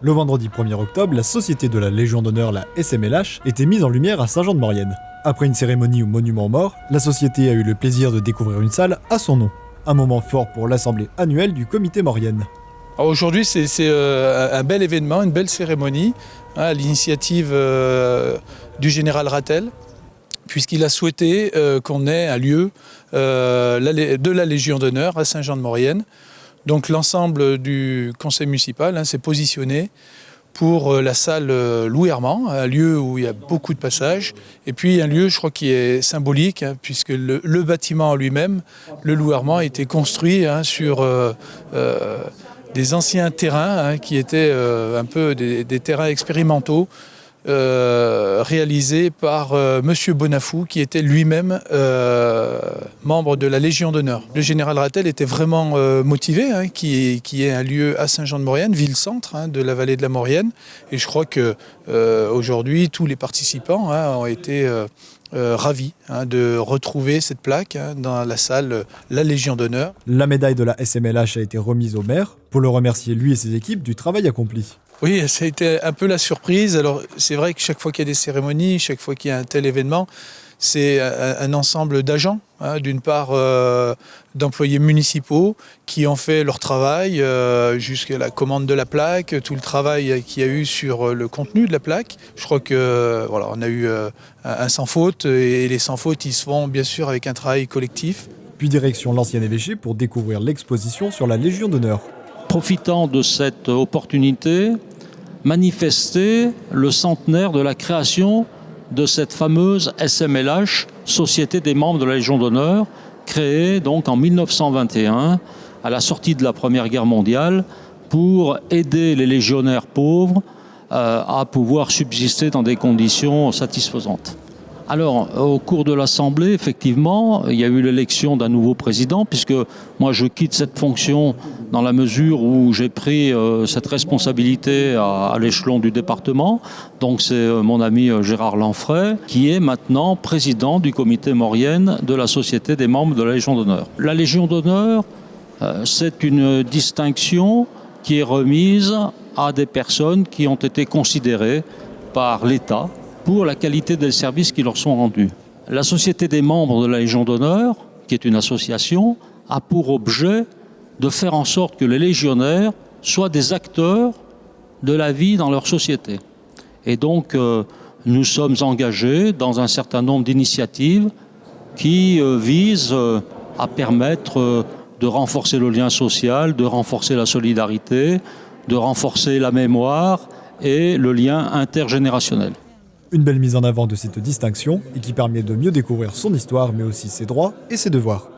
Le vendredi 1er octobre, la Société de la Légion d'honneur, la SMLH, était mise en lumière à Saint-Jean-de-Maurienne. Après une cérémonie au monument aux morts, la société a eu le plaisir de découvrir une salle à son nom. Un moment fort pour l'assemblée annuelle du comité Maurienne. Alors aujourd'hui, c'est un bel événement, une belle cérémonie, à l'initiative du général Rattel, puisqu'il a souhaité qu'on ait un lieu de la Légion d'honneur à Saint-Jean-de-Maurienne. Donc l'ensemble du conseil municipal s'est positionné pour la salle Louis Armand, un lieu où il y a beaucoup de passages, et puis un lieu, je crois, qui est symbolique, puisque le bâtiment en lui-même, le Louis Armand, a été construit sur des anciens terrains qui étaient un peu des terrains expérimentaux, réalisé par Monsieur Bonafou, qui était lui-même membre de la Légion d'honneur. Le général Rattel était vraiment motivé qu'il y ait un lieu à Saint-Jean-de-Maurienne, ville-centre de la vallée de la Maurienne. Et je crois qu'aujourd'hui, tous les participants ont été ravis de retrouver cette plaque dans la salle La Légion d'honneur. La médaille de la SMLH a été remise au maire pour le remercier, lui et ses équipes, du travail accompli. Oui, ça a été un peu la surprise. Alors, c'est vrai que chaque fois qu'il y a des cérémonies, chaque fois qu'il y a un tel événement, c'est un ensemble d'agents, d'une part d'employés municipaux qui ont fait leur travail jusqu'à la commande de la plaque, tout le travail qu'il y a eu sur le contenu de la plaque. Je crois que voilà, on a eu un sans faute, et les sans fautes, ils se font bien sûr avec un travail collectif. Puis direction l'ancien évêché pour découvrir l'exposition sur la Légion d'honneur. Profitant de cette opportunité, manifester le centenaire de la création de cette fameuse SMLH, Société des membres de la Légion d'honneur, créée donc en 1921, à la sortie de la Première Guerre mondiale, pour aider les légionnaires pauvres à pouvoir subsister dans des conditions satisfaisantes. Alors, au cours de l'Assemblée, effectivement, il y a eu l'élection d'un nouveau président, puisque moi je quitte cette fonction dans la mesure où j'ai pris cette responsabilité à l'échelon du département. Donc c'est mon ami Gérard Lanfray qui est maintenant président du comité Maurienne de la Société des membres de la Légion d'honneur. La Légion d'honneur, c'est une distinction qui est remise à des personnes qui ont été considérées par l'État pour la qualité des services qui leur sont rendus. La Société des membres de la Légion d'honneur, qui est une association, a pour objet de faire en sorte que les légionnaires soient des acteurs de la vie dans leur société. Et donc, nous sommes engagés dans un certain nombre d'initiatives qui visent à permettre de renforcer le lien social, de renforcer la solidarité, de renforcer la mémoire et le lien intergénérationnel. Une belle mise en avant de cette distinction et qui permet de mieux découvrir son histoire mais aussi ses droits et ses devoirs.